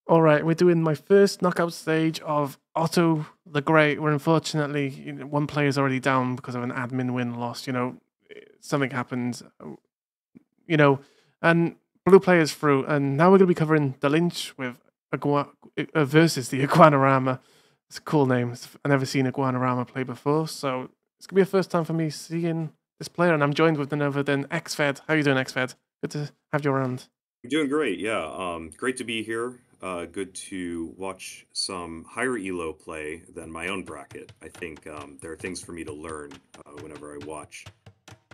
All right, we're doing my first knockout stage of Otto the Great. Where unfortunately, one player's already down because of an admin win loss. Something happened. And blue player's through, and now we're going to be covering the Lynch with versus the Iguanarama. It's a cool name. I've never seen Iguanarama play before, so it's gonna be a first time for me seeing this player, and I'm joined with none other than Xved. How you doing, Xved? Good to have you around. I'm doing great, yeah. Great to be here. Good to watch some higher elo play than my own bracket. I think there are things for me to learn whenever I watch,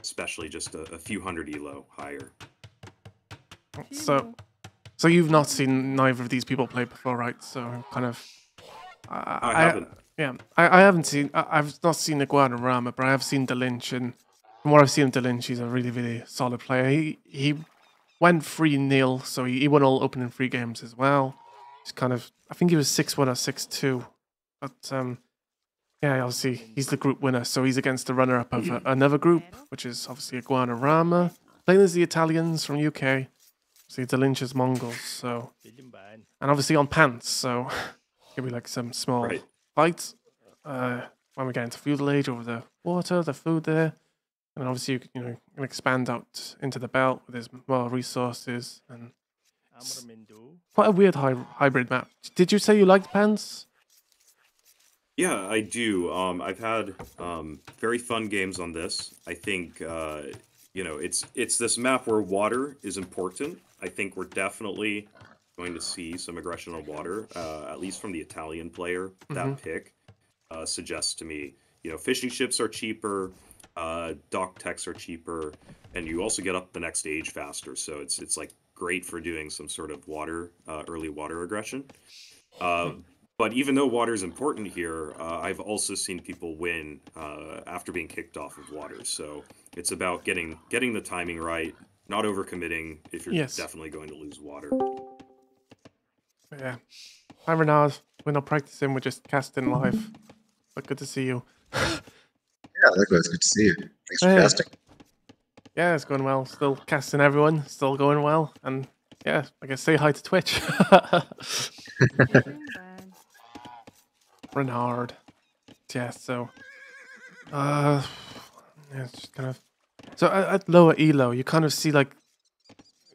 especially just a few hundred elo higher. So, so you've not seen neither of these people play before, right? So kind of, I I haven't. yeah, I haven't seen. I've not seen Iguanarama, but I have seen the Lynch, and from what I've seen of the Lynch, he's a really, really solid player. He went 3-0, so he won all opening three games as well. He's kind of, I think he was 6-1 or 6-2, but yeah, obviously he's the group winner, so he's against the runner-up of another group, which is obviously Iguanarama, playing as the Italians from UK. See, the Lynch is Mongols, so and obviously on pants, so it'll be like some small Right. fights when we get into feudal age over the water, the food there. And obviously, you can expand out into the belt with there's more resources and quite a weird hybrid map. Did you say you liked pants? Yeah, I do. I've had very fun games on this. I think it's this map where water is important. I think we're definitely going to see some aggression on water, at least from the Italian player. Mm-hmm. That pick suggests to me, fishing ships are cheaper, dock techs are cheaper, and you also get up the next stage faster. So it's like great for doing some sort of early water aggression. Uh, but even though water is important here, I've also seen people win after being kicked off of water. So it's about getting the timing right, not overcommitting if you're Yes. definitely going to lose water. Yeah. Hi, Renard. We're not practicing, we're just casting live. But good to see you. Yeah, likewise. Good to see you. Thanks for Hey. casting. Yeah, it's going well. Still casting everyone. Still going well. And yeah, I guess say hi to Twitch. Renard. Yeah, so yeah, it's just kind of so at lower elo, you kind of see like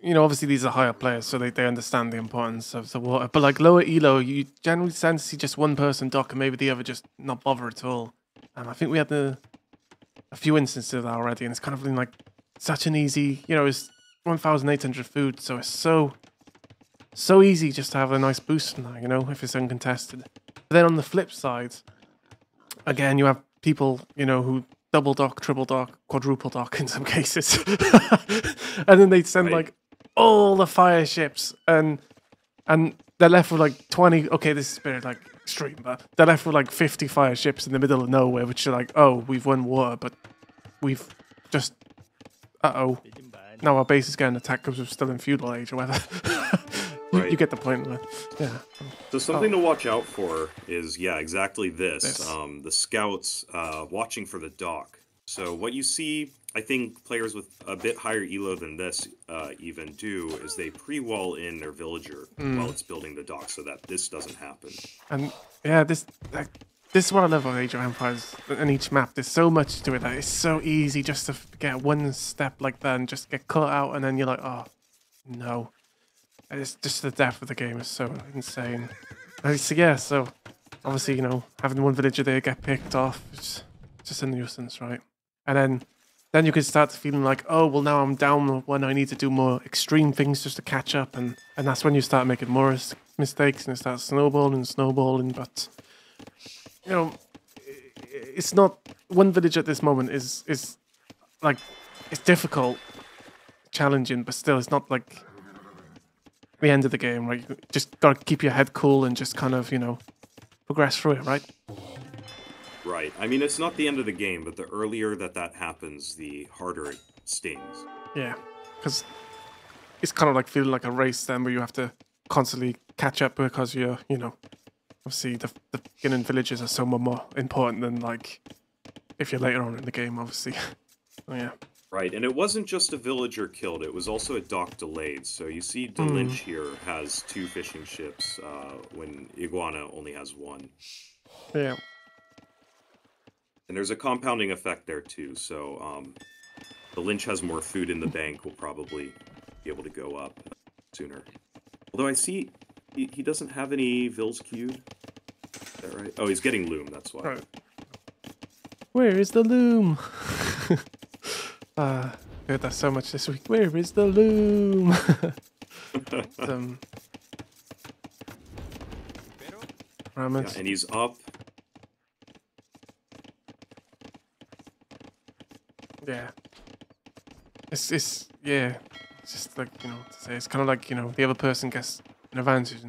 obviously these are higher players, so they understand the importance of the water. But like lower elo, you generally tend to see just one person dock and maybe the other just not bother at all. I think we had a few instances of that already, and it's kind of been like such an easy, it's 1,800 food, so it's so easy just to have a nice boost now, if it's uncontested. But then on the flip side, again, you have people, who double dock, triple dock, quadruple dock in some cases. And then they send like all the fire ships and they're left with like 20, okay, this is a bit like extreme, but they're left with like 50 fire ships in the middle of nowhere, which are like, oh, we've won water, but we've just, now our base is getting attacked because we're still in feudal age or whatever. You get the point. Yeah. So something to watch out for is, exactly this. The scouts watching for the dock. So what you see, I think players with a bit higher elo than this even do, is they pre-wall in their villager while it's building the dock so that this doesn't happen. And yeah, this is what I love about Age of Empires and each map. There's so much to it that it's so easy just to get one step like that and just get cut out, and then you're like, oh, no. It's just the depth of the game is so insane. So yeah, so obviously, having one villager there get picked off, it's just a nuisance, right? And then you can start feeling like, oh, well, now I'm down one, I need to do more extreme things just to catch up, and that's when you start making more mistakes and it starts snowballing, but it's not, one village at this moment is like, it's difficult, challenging, but still it's not like the end of the game, right? You just gotta keep your head cool and just kind of, progress through it, right? Right. I mean, it's not the end of the game, but the earlier that happens, the harder it stings. Yeah, because it's kind of like feeling like a race then where you have to constantly catch up because you're, obviously the beginning villages are so much more important than like if you're later on in the game, obviously. Oh, yeah. Right, and it wasn't just a villager killed, it was also a dock delayed. So you see the Lynch here has 2 fishing ships, when Iguana only has 1. Yeah. And there's a compounding effect there too, so the Lynch has more food in the bank, will probably be able to go up sooner. Although I see he doesn't have any Vils queued. Is that right? Oh, he's getting Loom, that's why. Right. Where is the loom? I heard that so much this week. Where is the loom? Yeah, and he's up. Yeah. It's just like, you know, to say, it's kind of like, you know, the other person gets an advantage.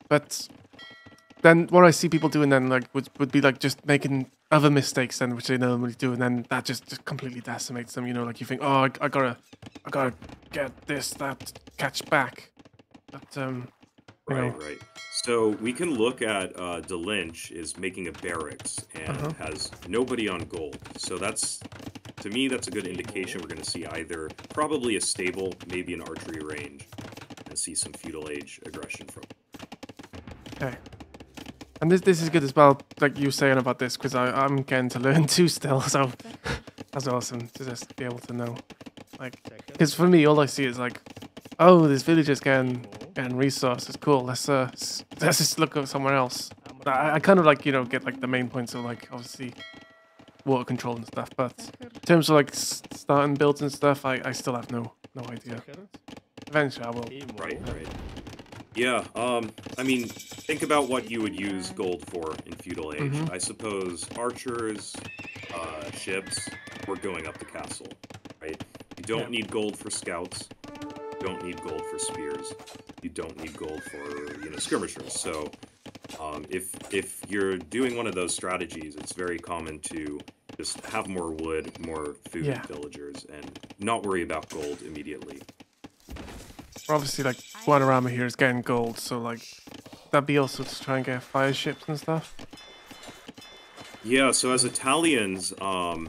But then what I see people doing then, like, would be like just making other mistakes then, which they normally do, and then that just completely decimates them, you know, like you think, oh, I gotta get that catch back. But, Right. So we can look at the Lynch is making a barracks and has nobody on gold. So that's, to me, that's a good indication we're going to see either probably a stable, maybe an archery range, and see some feudal age aggression from. Okay. And this is good as well, like you saying about this, because I'm getting to learn too still, so that's awesome to just be able to know. Like, because for me, all I see is like, oh, this villager's getting resources, cool. Let's just look at somewhere else. I kind of like, you know, get like the main points of like obviously water control and stuff, but in terms of like starting builds and stuff, I still have no idea. Eventually, I will. Right. Yeah, I mean, think about what you would use gold for in feudal age. I suppose archers, ships, or going up the castle, right? You don't need gold for scouts. You don't need gold for spears. You don't need gold for, you know, skirmishers. So, if you're doing one of those strategies, it's very common to just have more wood, more food, villagers, and not worry about gold immediately. Obviously, like, Iguanarama here is getting gold, so, like, that'd be also to try and get fire ships and stuff. Yeah, so as Italians, yeah,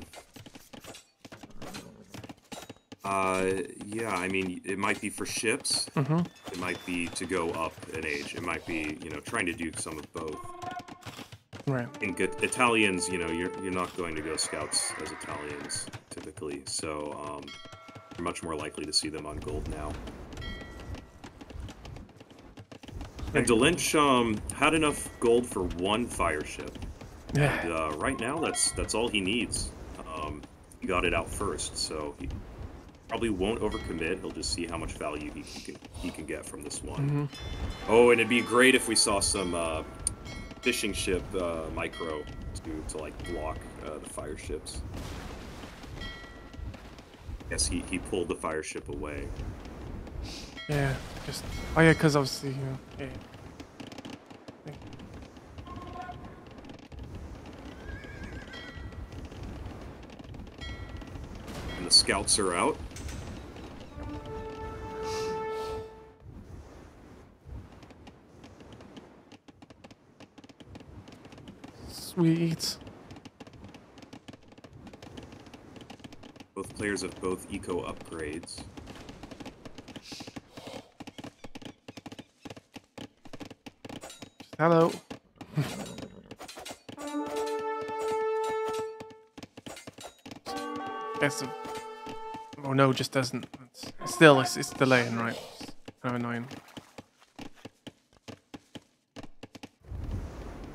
I mean, it might be for ships. It might be to go up in age. It might be, you know, trying to do some of both. Right. I think Italians, you know, you're not going to go scouts as Italians, typically, so, you're much more likely to see them on gold now. And the Lynch had enough gold for 1 fire ship. Yeah. And right now, that's all he needs. He got it out first, so he probably won't overcommit. He'll just see how much value he can get from this one. Oh, and it'd be great if we saw some fishing ship micro to like block the fire ships. Yes, he pulled the fire ship away. Yeah, just... Oh yeah, because obviously, you know, yeah. And the scouts are out. Sweet. Both players have both eco upgrades. Hello. Guess it... Oh no, just doesn't. It's delaying, right? It's kind of annoying.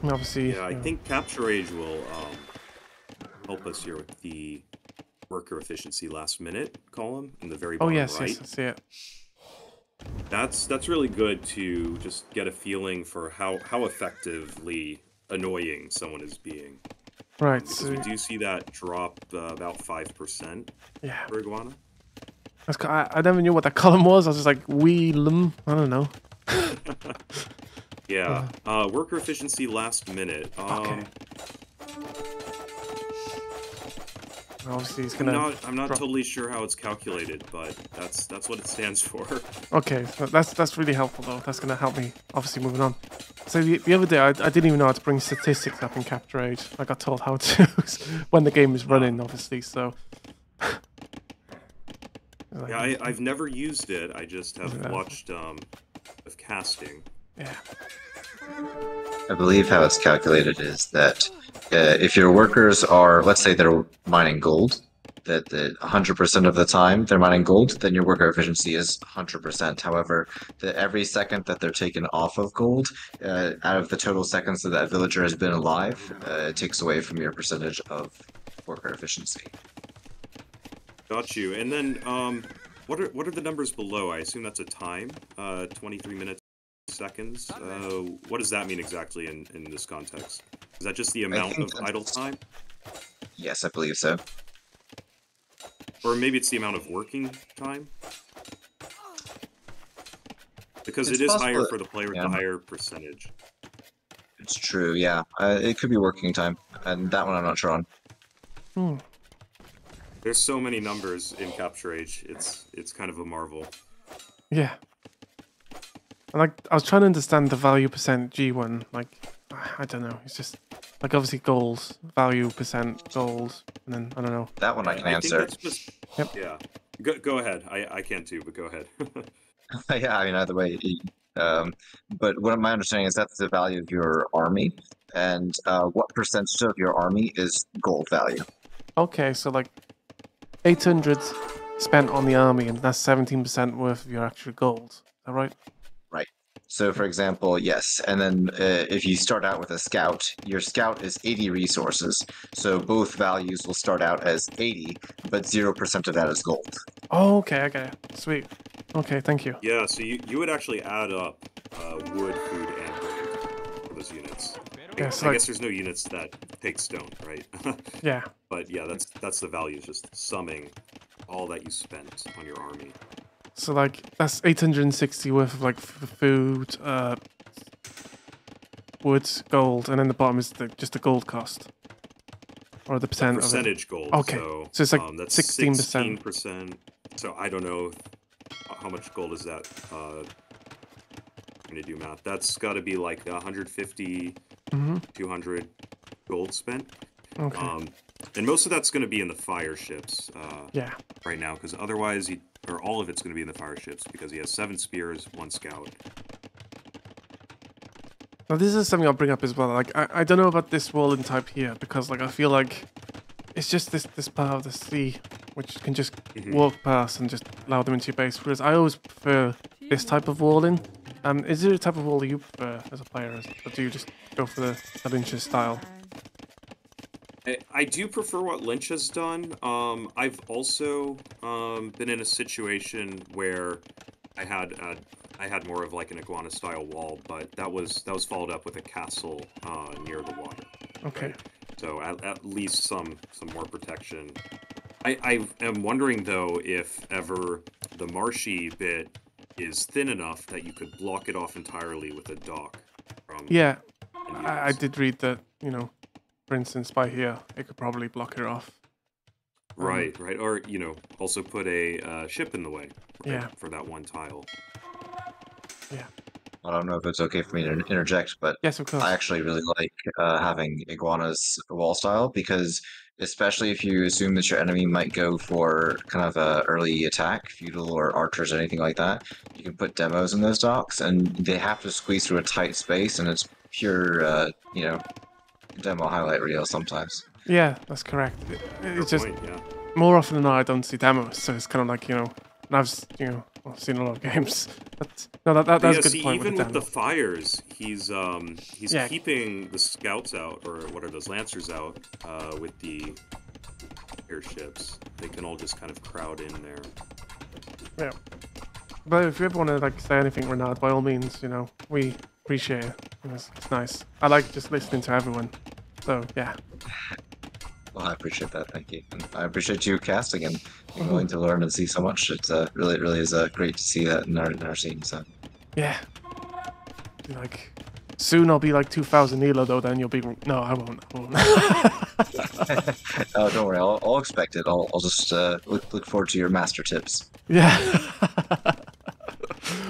And obviously... Yeah, I think Capture Age will help us here with the worker efficiency last minute column in the very bottom right. Yes, I see it. That's really good to just get a feeling for how effectively annoying someone is being. Right. Because So we do see that drop about 5% for Iguana. I never knew what that column was. I was just like, wheelum. I don't know. Yeah. Worker efficiency last minute. Okay. Obviously, he's gonna. I'm not totally sure how it's calculated, but that's what it stands for. Okay, so that's really helpful though. That's gonna help me obviously moving on. So the other day I didn't even know how to bring statistics up in Capture Age. I got told how to when the game is running, obviously. So Like, Yeah, I've never used it. I just have Yeah. watched of casting. yeah. I believe how it's calculated is that if your workers are, let's say they're mining gold, that 100% of the time they're mining gold, then your worker efficiency is 100%. However, every second that they're taken off of gold, out of the total seconds that that villager has been alive, it takes away from your percentage of worker efficiency. Got you. And then, what are the numbers below? I assume that's a time. 23 minutes, seconds. What does that mean exactly in this context? Is that just the amount of idle time? Yes, I believe so. Or maybe it's the amount of working time? Because It's it is possible higher for the player with yeah. the higher percentage. It's true, yeah. It could be working time, and that one I'm not sure on. Hmm. There's so many numbers in Capture Age. It's kind of a marvel. Yeah. And like, I was trying to understand the value percent G one. Like, I don't know. It's just like obviously goals, value percent goals, and then I don't know. That one I can think answer. that's just, Yep. Yeah. Go ahead. I can't too, but go ahead. Yeah, I mean either way. But what my understanding is that's the value of your army, and what percentage of your army is gold value. Okay, so like 800 spent on the army, and that's 17% worth of your actual gold. Is that right? Right. So, for example, yes, and then if you start out with a scout, your scout is 80 resources. So both values will start out as 80, but 0% of that is gold. Oh, okay. Sweet. Okay, thank you. Yeah, so you would actually add up wood, food, and gold for those units. Yeah, so I like, guess there's no units that take stone, right? yeah. But yeah, that's the value, just summing all that you spent on your army. So like that's 860 worth of like food, wood, gold, and then the bottom is just the gold cost, or the percent of it. Percentage gold. Okay, so it's like that's 16%. 16%. So I don't know how much gold is that. I'm gonna do math. That's got to be like 150, 200 gold spent. Okay. And most of that's going to be in the fire ships. Yeah. Right now, because otherwise, all of it's going to be in the fire ships because he has 7 spears, 1 scout. Now this is something I'll bring up as well. Like I don't know about this walling type here because like I feel like it's just this part of the sea which can just walk past and just allow them into your base. Whereas I always prefer this type of walling. Is there a type of wall you prefer as a player, or do you just go for the Lynch's style? I do prefer what Lynch has done. I've also been in a situation where I had more of like an iguana style wall, but that was followed up with a castle near the water. Okay. Right? So at least some more protection. I am wondering though if ever the marshy bit is thin enough that you could block it off entirely with a dock. Yeah, I did read that. For instance, by here, it could probably block it off. Right. Or, also put a ship in the way for that one tile. Yeah. I don't know if it's okay for me to interject, but Yes, of course. I actually really like having Iguana's wall style because, especially if you assume that your enemy might go for kind of a early attack, feudal or archers or anything like that, you can put demos in those docks, and they have to squeeze through a tight space, and it's pure, demo highlight reel sometimes. Yeah, that's correct. It's just Point, yeah. more often than not, I don't see demos, so it's kind of like and I've seen a lot of games. But no, that's a good point. Even with with the the fires, he's Yeah. keeping the scouts out, or what are those lancers out, with the airships. They can all just kind of crowd in there. Yeah. But if you ever want to say anything, Renard, by all means, we appreciate it. It's nice. I like just listening to everyone. So yeah. Well, I appreciate that. Thank you. And I appreciate you casting and being willing to learn and see so much. It's really is great to see that in our scene. So Yeah. Soon I'll be like 2,000 Elo though. Then you'll be no, I won't. oh, don't worry. I'll expect it. I'll just look forward to your master tips. Yeah.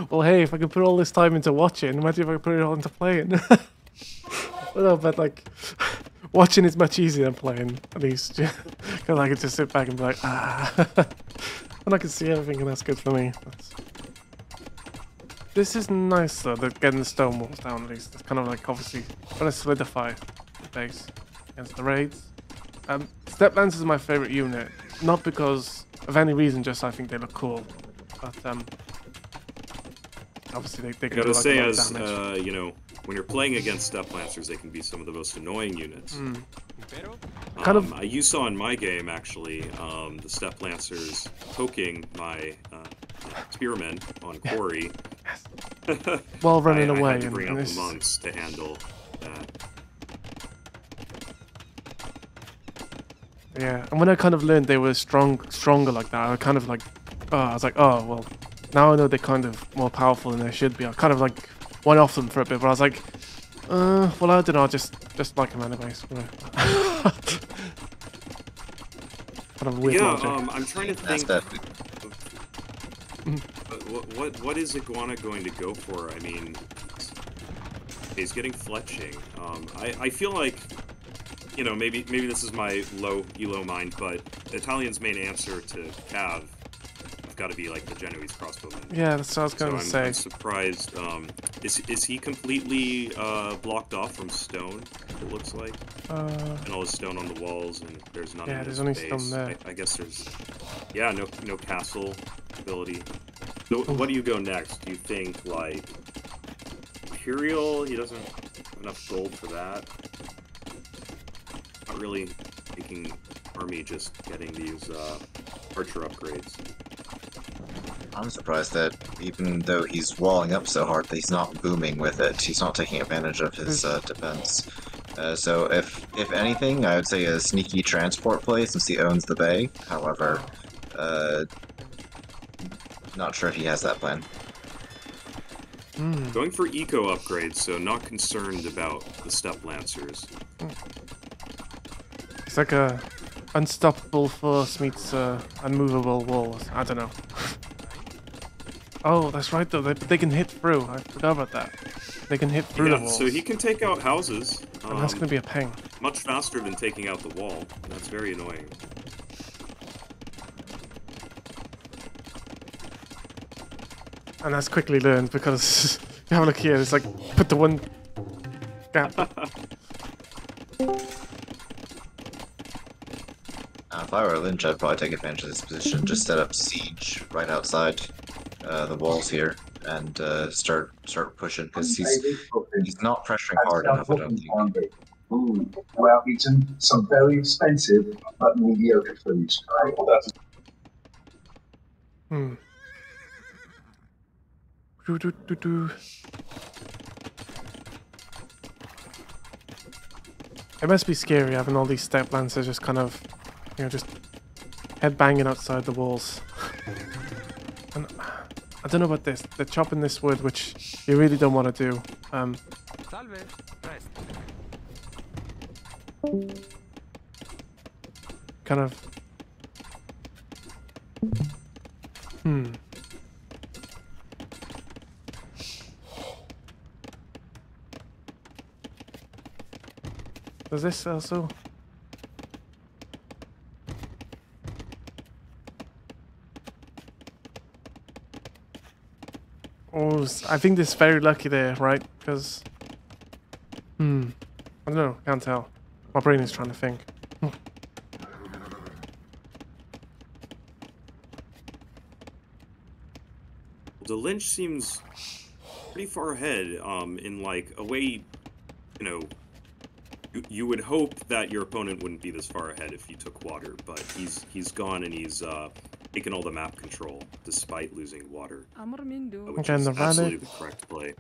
Well, hey, if I can put all this time into watching, imagine if I could put it all into playing. No, but watching is much easier than playing, at least. Because I can just sit back and be like, When I can see everything, and that's good for me. This is nice though, that getting the stone walls down at least. It's kind of like obviously going to solidify the base against the raids. Step Lancers is my favorite unit, not because of any reason, just I think they look cool. But obviously they can do like say, a lot of as damage. you know, when you're playing against Step Lancers, they can be some of the most annoying units. Kind of. You saw in my game actually the Step Lancers poking my spearmen on quarry. While running I away. had to bring and out this... the monks to handle that. Yeah, and when I kind of learned they were stronger like that, I kind of like, I was like, oh well, now I know they're kind of more powerful than they should be. I kind of like went off them for a bit, but I was like, well, I don't know, just like them anyways. Kind of weird logic. I'm trying to think. What is Iguana going to go for? I mean, he's getting fletching. I feel like, you know, maybe this is my low elo mind, but Italian's main answer to Cav has got to be like the Genoese crossbowman. Yeah, that's what I was going to say. I'm surprised. Is he completely blocked off from stone? It looks like. And all his stone on the walls, and there's none. Yeah, in there's his only base. stone there. I guess there's. Yeah, no castle ability. So what do you go next? Do you think like Imperial? He doesn't have enough gold for that. Not really making army, just getting these archer upgrades. I'm surprised that even though he's walling up so hard, that he's not booming with it. He's not taking advantage of his defense. So if anything, I would say a sneaky transport play since he owns the bay. However, not sure if he has that plan. Going for eco upgrades, so not concerned about the Step Lancers. It's like a unstoppable force meets unmovable walls. I don't know. Oh, that's right though. They can hit through. I forgot about that. They can hit through the walls. So he can take out houses. And that's going to be a pain. Much faster than taking out the wall. That's very annoying. And that's quickly learned because you have a look here. It's like put the one gap. If I were Lynch, I'd probably take advantage of this position. Just set up siege right outside the walls here and start pushing because he's not pressuring hard enough. I don't think. Well, eaten some very expensive but mediocre foods. It must be scary having all these Step Lancers just kind of, you know, just head banging outside the walls. And I don't know about this. They're chopping this wood, which you really don't want to do. Kind of. Does this also? Oh, I think this is very lucky there, right? Because, I don't know, can't tell. My brain is trying to think. The Lynch seems pretty far ahead, in like a way, you know, you would hope that your opponent wouldn't be this far ahead if he took water, but he's gone and he's taken all the map control despite losing water, which is absolutely the correct play.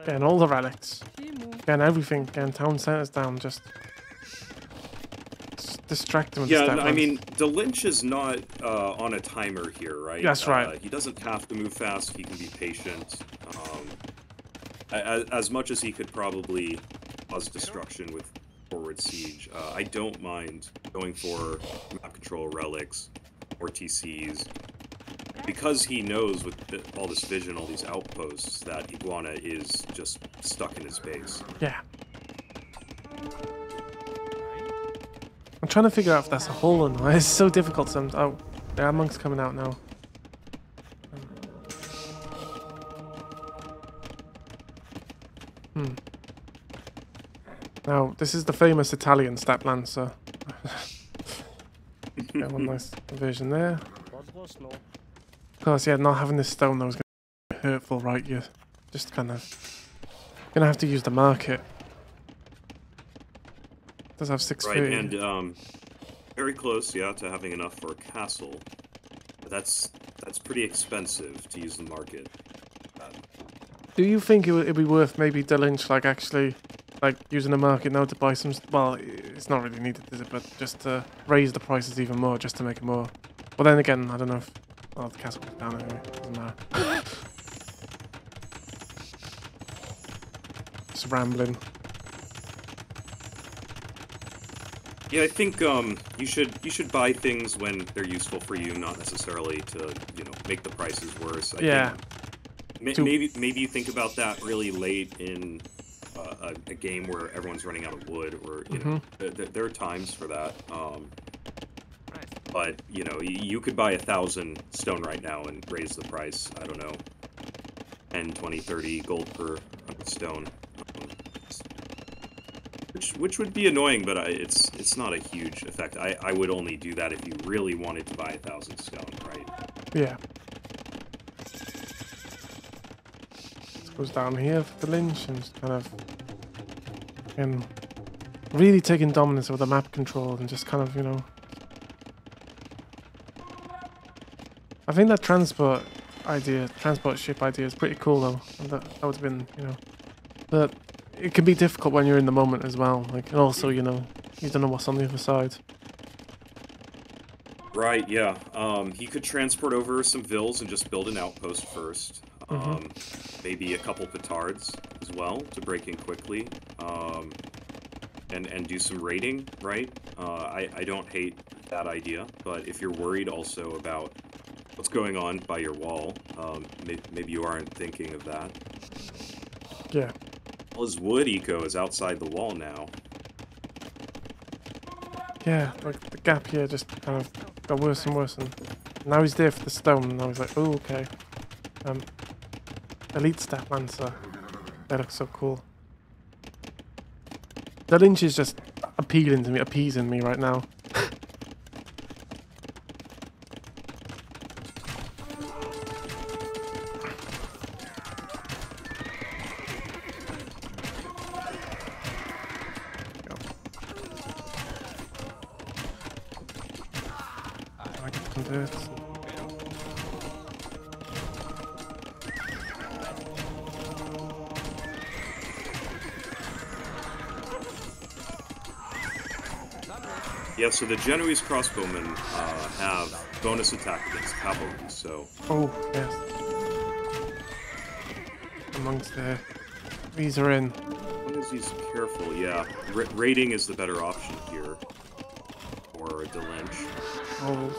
Getting all the relics, getting everything, getting town centers down, just distract them. Yeah, I mean, the Lynch is not on a timer here, right? That's right. He doesn't have to move fast. He can be patient. As much as he could probably cause destruction with forward siege, I don't mind going for map control relics or TCs because he knows with all this vision, all these outposts, that Iguana is just stuck in his base. Yeah. I'm trying to figure out if that's a hole or not. It's so difficult sometimes. Oh, Yeah, monk's coming out now. Now, this is the famous Italian step lancer. Got one nice version there. Of course, yeah, not having this stone though is going to be hurtful, right? You're just kind of going to have to use the market. Does have 630. Right, and very close, yeah, to having enough for a castle. But that's pretty expensive to use the market. Do you think it'd be worth maybe Lynch like actually like using the market now to buy some? Well, it's not really needed, is it? But just to raise the prices even more, just to make it more. Well, then again, I don't know if. Well, the castle goes down anyway. Doesn't matter. Just rambling. Yeah, I think you should buy things when they're useful for you, not necessarily to make the prices worse. I think maybe you think about that really late in a game where everyone's running out of wood, or there are times for that. But you could buy 1,000 stone right now and raise the price. I don't know, 10, 20, 30 gold per stone. Which would be annoying, but it's not a huge effect. I would only do that if you really wanted to buy 1,000 stone, right? Yeah. This goes down here for the Lynch and just kind of really taking dominance over the map control and just kind of I think that transport ship idea is pretty cool though. And that would have been but it can be difficult when you're in the moment as well. Like, and also, you don't know what's on the other side. Right, yeah. He could transport over some vills and just build an outpost first. Maybe a couple petards as well to break in quickly. And do some raiding, right? I don't hate that idea, but if you're worried also about what's going on by your wall, maybe you aren't thinking of that. Yeah. Well, his wood eco is outside the wall now. Yeah, like the gap here just kind of got worse and worse, and now he's there for the stone, and now he's like, oh, okay. Elite Step Lancer. That looks so cool. The Lynch is just appeasing me right now. Yeah, so the Genoese crossbowmen have bonus attack against cavalry, so... Oh, yes. Amongst these are in. As long as he's careful, yeah. Raiding is the better option here for the Lynch. Oh.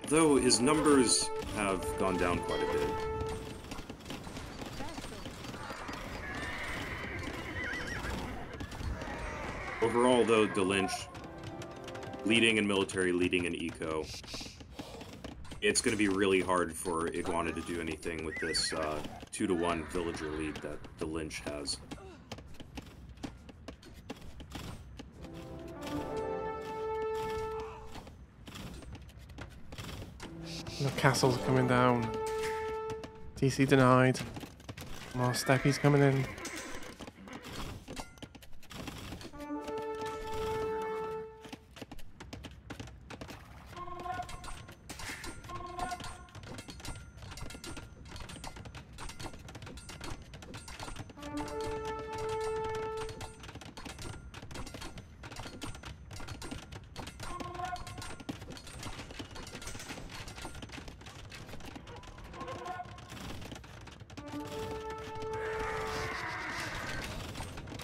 Though his numbers have gone down quite a bit. Overall, though, the Lynch, leading in military, leading in eco, it's going to be really hard for Iguana to do anything with this 2-to-1 villager lead that the Lynch has. The castle's coming down. TC denied. More steppies coming in.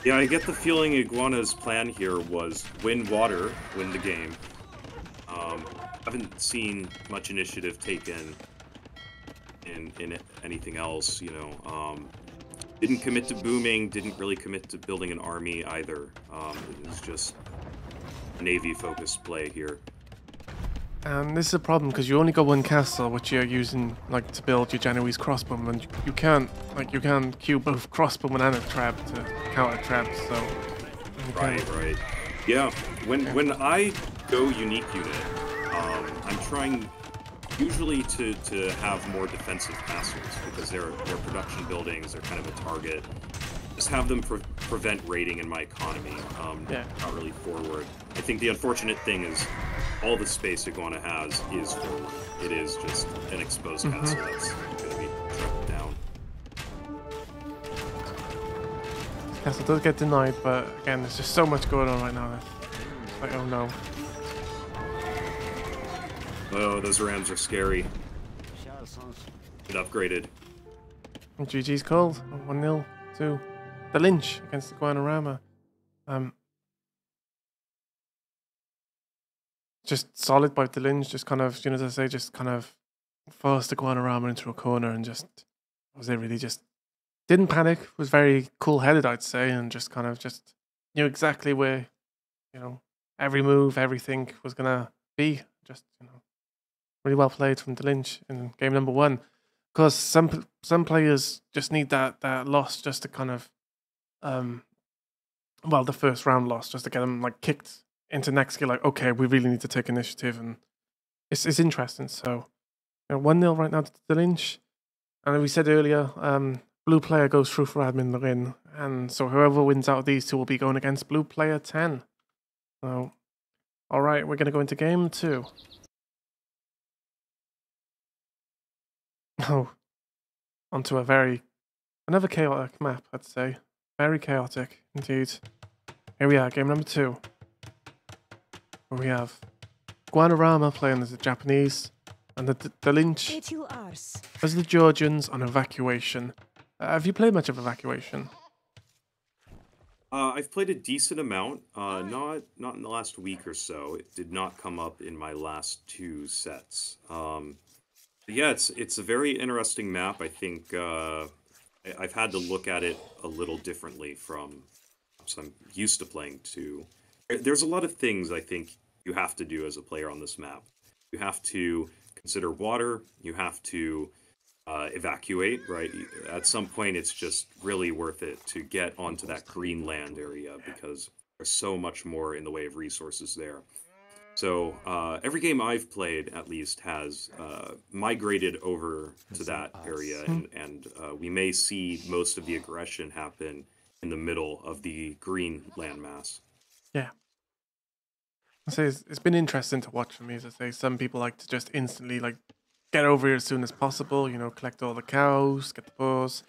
Yeah, I get the feeling Iguana's plan here was win water, win the game. Haven't seen much initiative taken in anything else, Didn't commit to booming, didn't really commit to building an army either. It was just a Navy-focused play here. And this is a problem because you only got one castle, which you're using like to build your Genoese crossbowmen, and you can't queue both crossbowmen and a trap to counter traps. So Right. Yeah. When I go unique unit, I'm trying usually to have more defensive castles because they're production buildings. They're kind of a target. Just have them prevent raiding in my economy. Not really forward. I think the unfortunate thing is all the space Iguana has is forward. It is just an exposed castle that's going to be trapped down. castle does get denied, but again, there's just so much going on right now. It's like, oh no. Oh, those rams are scary. Get upgraded. And GG's called 1-0 to the Lynch against the Iguanarama. Just solid by the Lynch, just kind of, as I say, just kind of forced the Iguanarama into a corner and just was it really just didn't panic, was very cool headed, I'd say, and just kind of just knew exactly where, every move, everything was gonna be. Just, really well played from the Lynch in game number 1. Because some players just need that loss just to kind of the first round loss just to get them like kicked into next gear, like, okay, we really need to take initiative, and it's interesting. So 1-0 right now to the Lynch. And we said earlier, blue player goes through for admin Lorraine, and so whoever wins out of these two will be going against blue player 10. So alright, we're gonna go into game 2. Oh, onto another chaotic map, I'd say. Very chaotic, indeed. Here we are, game number 2. Where we have Iguanarama playing as the Japanese, and the Lynch as the Georgians on evacuation. Have you played much of evacuation? I've played a decent amount, not in the last week or so. It did not come up in my last 2 sets. Yeah, it's a very interesting map. I think I've had to look at it a little differently from so I'm used to playing to. There's a lot of things I think you have to do as a player on this map. You have to consider water. You have to evacuate, right? At some point, it's just really worth it to get onto that green land area because there's so much more in the way of resources there. So every game I've played, at least, has migrated over to that area, and we may see most of the aggression happen in the middle of the green landmass. Yeah. I say it's been interesting to watch for me. As I say, some people like to just instantly get over here as soon as possible. Collect all the cows, get the boars.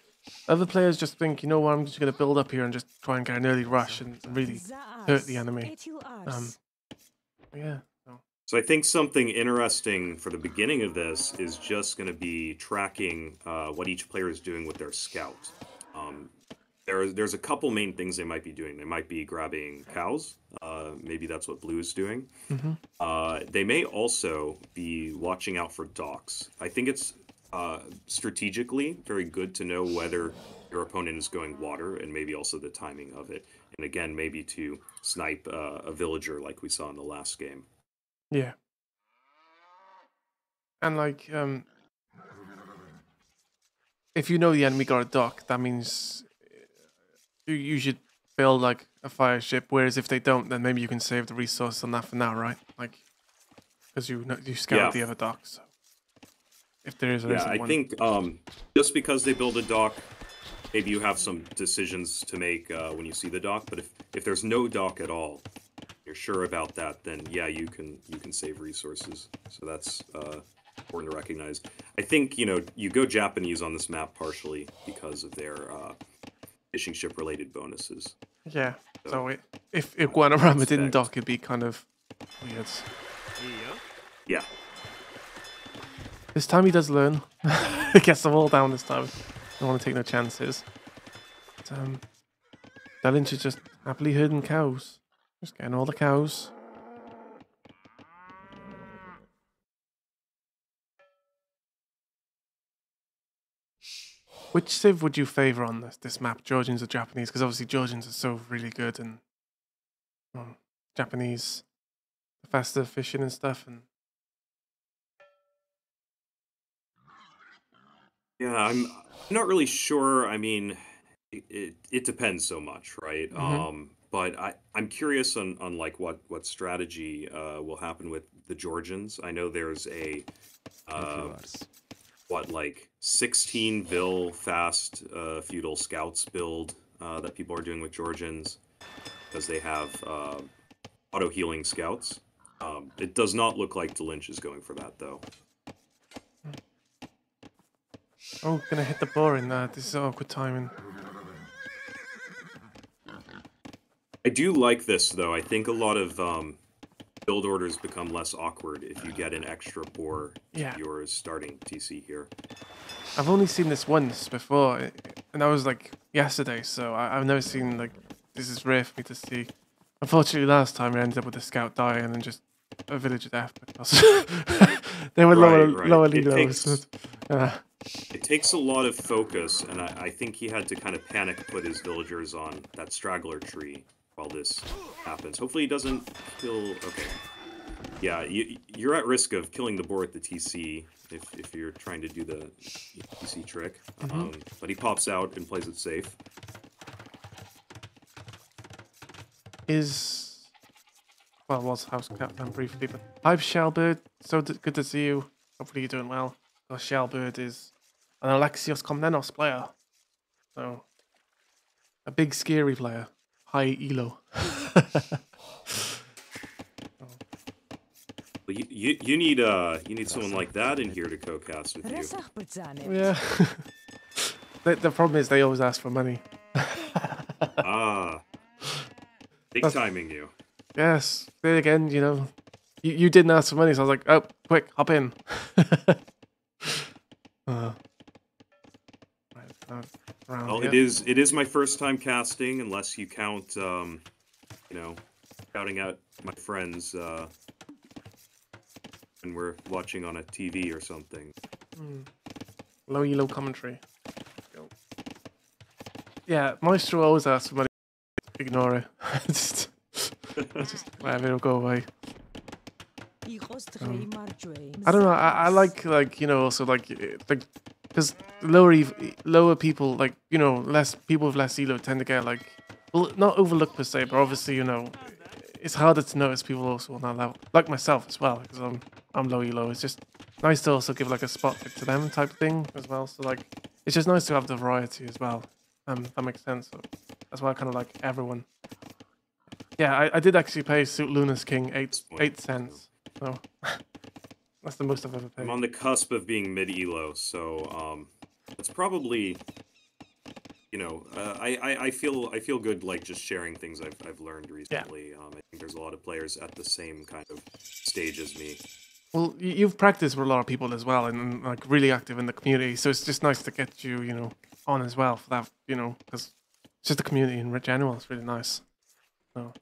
Other players just think, what, I'm just going to build up here and just try and get an early rush and really hurt the enemy. Yeah. So I think something interesting for the beginning of this is just going to be tracking what each player is doing with their scout. There's a couple main things they might be doing. They might be grabbing cows. Maybe that's what blue is doing. They may also be watching out for docks. I think it's strategically very good to know whether your opponent is going water and maybe also the timing of it. And again, maybe to snipe a villager like we saw in the last game. Yeah. And if you know the enemy got a dock, that means you should build a fire ship. Whereas if they don't, then maybe you can save the resource on that for now, right? Because you scout the other docks. So if there is, I think just because they build a dock, maybe you have some decisions to make when you see the dock. But if there's no dock at all, you're sure about that, then yeah, you can save resources. So that's important to recognize. I think you go Japanese on this map partially because of their fishing ship related bonuses. Yeah. So if Iguanarama didn't dock, it'd be kind of weird. Yeah. This time he does learn. He gets the wall down this time. Don't want to take no chances. But, that Lynch is just happily herding cows. Just getting all the cows. Which civ would you favour on this map, Georgians or Japanese? Because obviously Georgians are so really good, and Japanese, the faster fishing and stuff. And Yeah, I'm not really sure. I mean, it depends so much, right? Hmm. But I'm curious on like what strategy will happen with the Georgians. I know there's a Çok iyi uh, varsın. what like 16 Vil fast feudal scouts build that people are doing with Georgians because they have auto healing scouts. It does not look like the Lynch is going for that though. Oh, gonna hit the bar in there. This is awkward timing. I do like this though. I think a lot of build orders become less awkward if you get an extra boar Yeah. to your starting TC here. I've only seen this once before, and that was like yesterday, so I've never seen, like, this is rare for me to see. Unfortunately, last time I ended up with a scout dying and just a village death because they were Right. lower It leaders. takes it takes a lot of focus, and I think he had to kind of panic put his villagers on that straggler tree while this happens. Hopefully he doesn't kill... Okay. Yeah, you're at risk of killing the boar at the TC if you're trying to do the TC trick. But he pops out and plays it safe. Was house captain briefly, but hi Shellbird, so good to see you. Hopefully you're doing well. Because Shellbird is an Alexios Komnenos player, so a big scary player, high elo. Well, you need someone like that in here to co-cast with you. Resach bydzanym. Yeah. The problem is they always ask for money. Ah, big timing you. Yes. Then again, you know, you didn't ask for money, so I was like, oh, quick, hop in. Well, it is my first time casting, unless you count, you know, shouting out my friends when we're watching on a TV or something. Low elo commentary. Go. Yeah, Maestro always asks for money. Ignore it. just whatever, it'll go away. I don't know. I like you know, also like because lower people, like, you know, less people with less elo tend to get, like, well, not overlooked per se, but obviously, you know, it's harder to notice people also on that level, like myself as well, because I'm low elo. It's just nice to also give like a spotlight to them type of thing as well. So like, it's just nice to have the variety as well. That makes sense. So that's why I kind of like everyone. Yeah, I did actually pay Suit Luna's King 8 cents. So that's the most I've ever paid. I'm on the cusp of being mid elo, so it's probably, you know, I feel good like just sharing things I've learned recently. I think there's a lot of players at the same kind of stage as me. Well, you've practiced with a lot of people as well, and like really active in the community. So it's just nice to get you, you know, on as well for that, you know, because it's just the community in general. It's really nice. So.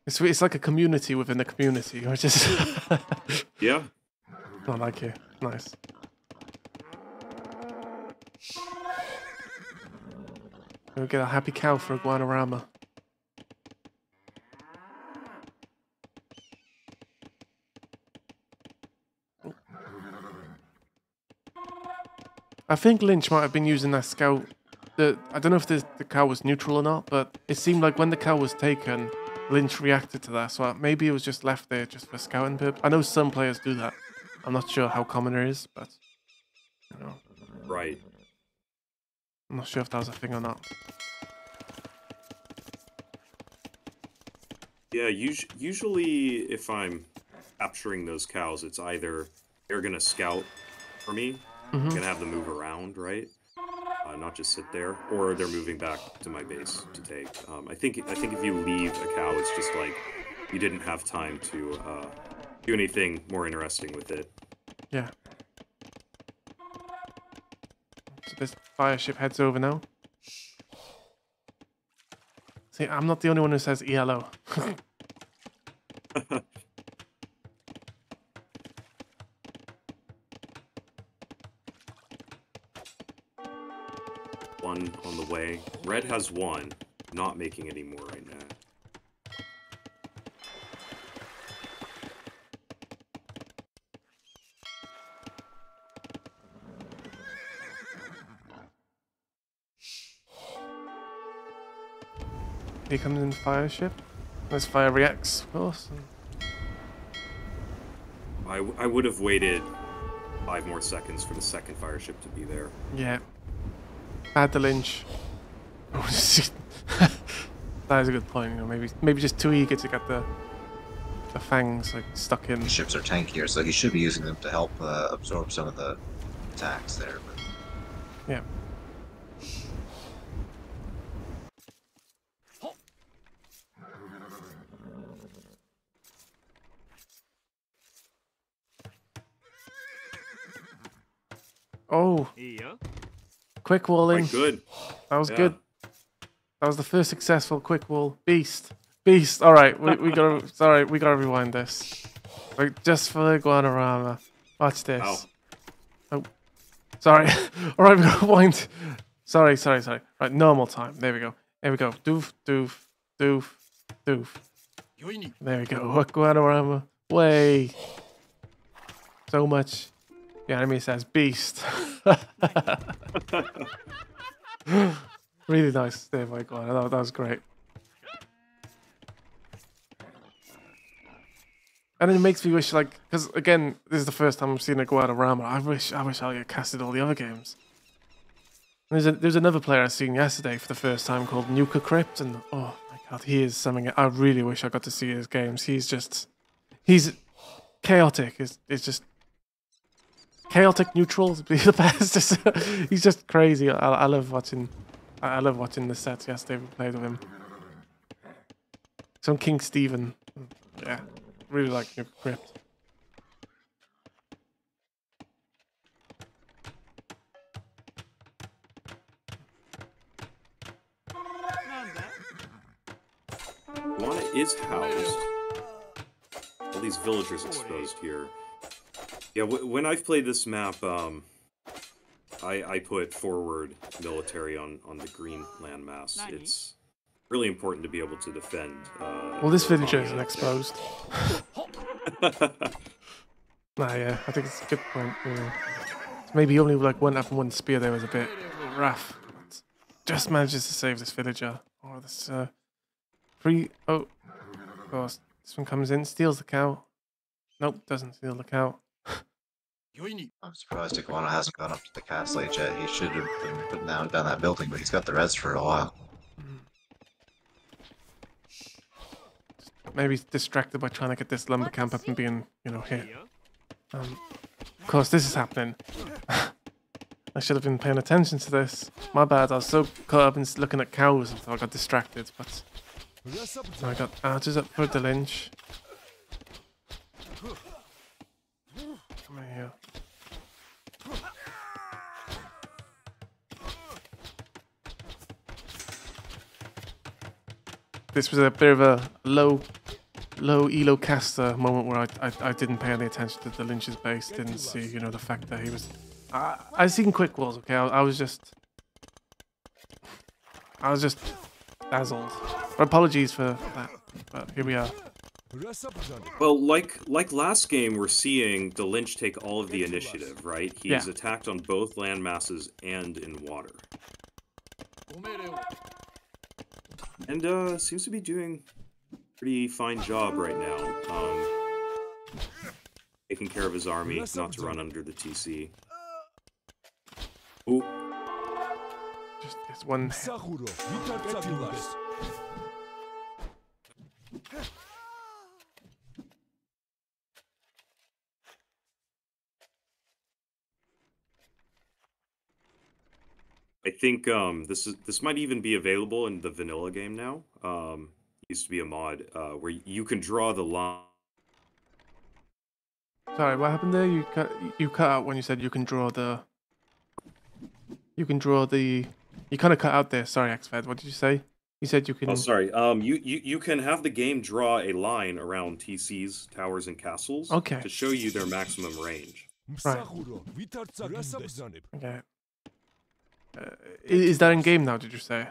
It's like a community within the community, which is Yeah. I like it. Nice. We'll get a happy cow for Iguanarama. I think Lynch might have been using that scout. I don't know if the cow was neutral or not, but it seemed like when the cow was taken, Lynch reacted to that. So maybe it was just left there just for scouting purpose. I know some players do that. I'm not sure how common it is, but you know. Right. I'm not sure if that was a thing or not. Yeah, usually if I'm capturing those cows, it's either they're gonna scout for me, I'm gonna have them move around, right? Not just sit there, or they're moving back to my base to take. I think if you leave a cow, it's just like you didn't have time to do anything more interesting with it. Yeah. So this fire ship heads over now. See, I'm not the only one who says ELO. One on the way. Red has one. Not making any more right now. Here comes in fire ship. There's fire reacts, of course. I would have waited 5 more seconds for the second fire ship to be there. Yeah. Add the Lynch. That is a good point. You know, maybe just too eager to get the fangs like stuck in. Ships are tankier, so he should be using them to help absorb some of the attacks there. But... Yeah. Oh. Quick walling. Quite good. That was good. That was the first successful quick wall. Beast. Beast. All right, we gotta. Sorry, we gotta rewind this. Like just for Iguanarama. Watch this. Ow. Oh, sorry. All right, we gotta rewind. Sorry. Right, normal time. There we go. Doof, doof, doof, doof. There we go. Iguanarama. Way. So much. The enemy says beast. Really nice there by Iguana. That was great. And it makes me wish, like, because again, this is the first time I've seen Iguanarama. I wish I had casted all the other games. And there's another player I seen yesterday for the first time called Nuka Crypt, and oh my god, he is something. I really wish I got to see his games. He's chaotic. It's just chaotic neutral would be the best. He's just crazy. I love watching. I love watching the sets yesterday we played with him. Some King Stephen. Yeah, really like Nuka Crypt. Iguana is housed. All these villagers exposed here. Yeah, when I've played this map, I put forward military on the green landmass. It's really important to be able to defend. Well, this villager isn't exposed. Nah, yeah, I think it's a good point. You know. Maybe only like went up and one spear there was a bit rough. But just manages to save this villager. Or this free. Oh, of course, this one comes in, steals the cow. Nope, doesn't steal the cow. I'm surprised Iguana hasn't gone up to the castle age yet. He should have been putting down that building, but he's got the res for a while. Maybe he's distracted by trying to get this lumber camp up and being, you know, hit. Of course, this is happening. I should have been paying attention to this. My bad, I was so caught up in looking at cows until I got distracted, but I got archers up for the Lynch. Come in here. This was a bit of a low elo caster moment where I didn't pay any attention to the Lynch's base, didn't see, you know, the fact that he was... I seen quick walls, okay? I was just dazzled. But apologies for that, but here we are. Well, like last game, we're seeing the Lynch take all of the initiative, right? He's attacked on both land masses and in water. And seems to be doing a pretty fine job right now. Taking care of his army, not to run under the TC. Ooh. Just this one. I think this might even be available in the vanilla game now. Used to be a mod where you can draw the line. Sorry, what happened there? You cut out when you said you can draw the. You can draw the. You kind of cut out there. Sorry, Xved. What did you say? You said you can. Oh, sorry. You can have the game draw a line around TCs, towers, and castles. Okay. To show you their maximum range. Right. Okay. Is that in game now? Did you say?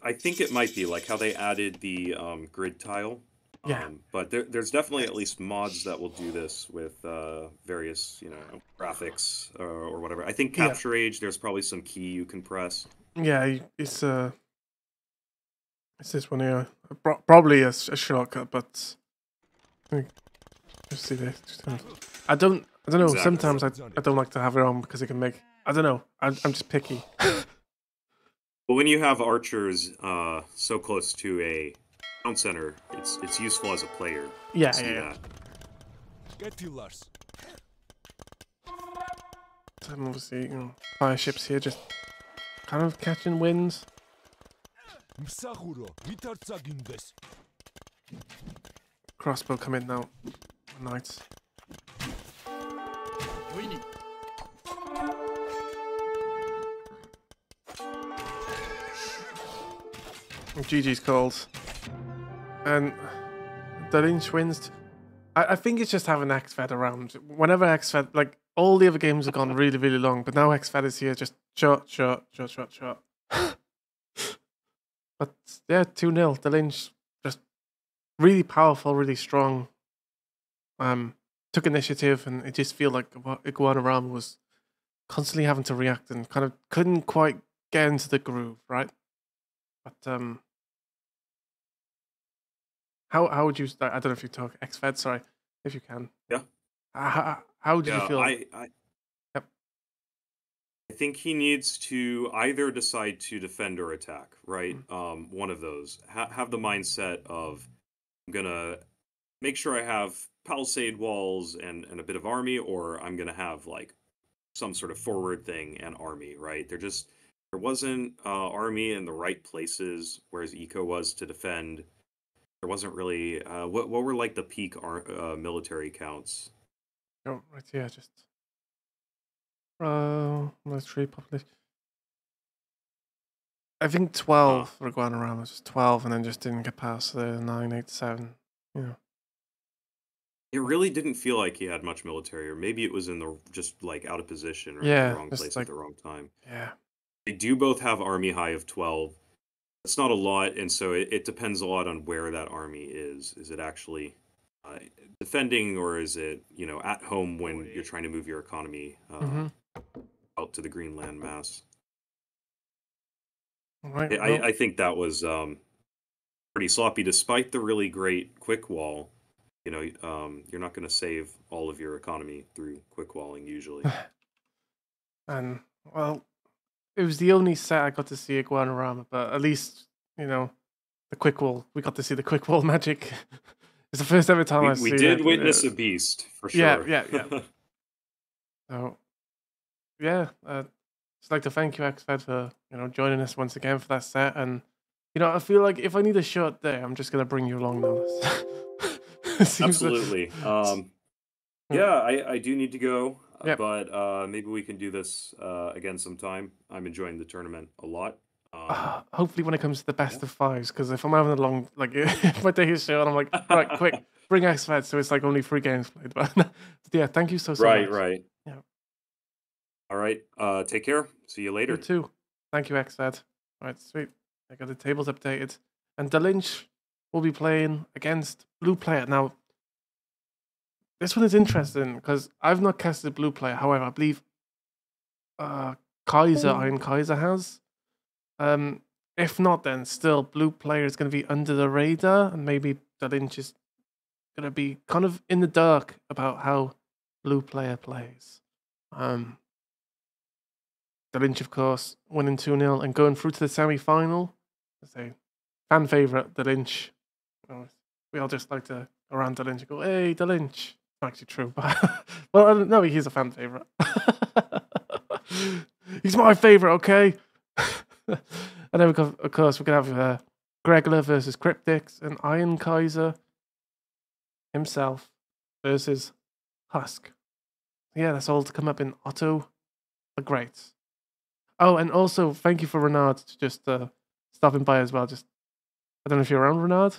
I think it might be like how they added the grid tile. Yeah. But there's definitely at least mods that will do this with various, you know, graphics or whatever. I think Capture Age, there's probably some key you can press. Yeah, it's It's this one here. Probably a shortcut, but just see this. I don't know. Exactly. Sometimes I don't like to have it on because it can make. I don't know. I'm just picky. But when you have archers so close to a town center, it's useful as a player. Yeah, to see yeah. that. So I'm obviously fire ships here, just kind of catching winds. Crossbow come in now. Knights. GG's called. And the Lynch wins. I think it's just having Xved around. Whenever Xved, like, all the other games have gone really, really long, but now Xved is here, just shot. But yeah, 2-0. The Lynch just really powerful, really strong. Took initiative, and it just feel like Iguanarama was constantly having to react and kind of couldn't quite get into the groove, right? But how would you? I don't know if you talk Xved. Sorry, if you can. Yeah. How did you feel? Yep. I think he needs to either decide to defend or attack, right? One of those. Have the mindset of, I'm gonna make sure I have palisade walls and a bit of army, or I'm gonna have like some sort of forward thing and army, right? There wasn't army in the right places, whereas Eco was to defend. There wasn't really what were like the peak military counts. Oh, right here, just military population. I think 12 for Iguanarama, just 12, and then just didn't get past the 9, 8, 7. Yeah. It really didn't feel like he had much military, or maybe it was in the just like out of position or in Yeah, the wrong just place like, at the wrong time. yeah. They do both have army high of 12. It's not a lot, and so it depends a lot on where that army is. Is it actually defending, or is it at home when you're trying to move your economy out to the Greenland mass? Right, I think that was pretty sloppy, despite the really great quick wall. You're not going to save all of your economy through quick walling usually. And well, it was the only set I got to see Iguanarama, but at least the quick wall. We got to see the quick wall magic. It's the first ever time I've seen it. We did witness a beast for sure. Yeah. So yeah, just like to thank you, Xved, for joining us once again for that set. And I feel like if I need a short day, I'm just gonna bring you along now. Absolutely. Yeah, I do need to go, Yep. but maybe we can do this again sometime. I'm enjoying the tournament a lot. Hopefully when it comes to the best of fives, because if I'm having a long, like, if my day is short, I'm like, right, quick, bring Xved, so it's like only 3 games played. But yeah, thank you so much. Right. Yeah. All right. Take care. See you later. You too. Thank you, Xved. All right, sweet. I got the tables updated, and the Lynch will be playing against blue player. Now, this one is interesting because I've not casted blue player. However, I believe Iron Kaiser has. If not, then still blue player is going to be under the radar, and maybe the Lynch is going to be kind of in the dark about how blue player plays. The Lynch, of course, winning 2-0 and going through to the semi-final. As a fan favourite, the Lynch. We all just like to go around the Lynch and go, hey, the Lynch. Not actually true, but well, no, he's a fan favourite. He's my favourite, okay? And then, of course, we can have Gregler versus Cryptix and Iron Kaiser himself versus Husk. Yeah, that's all to come up in Otto the Great. Oh, and also, thank you for Renard just stopping by as well. Just, I don't know if you're around, Renard.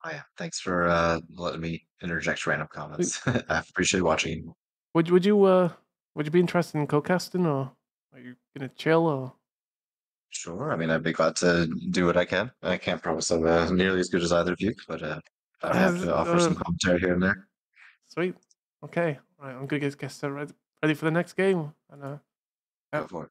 Oh yeah, thanks for letting me interject random comments. I appreciate watching. Would you be interested in co-casting, or are you gonna chill, or? Sure, I mean, I'd be glad to do what I can. I can't promise I'm nearly as good as either of you, but I'd have to offer some commentary here and there. Sweet. Okay. Right, I'm gonna get ready for the next game. And Go for it.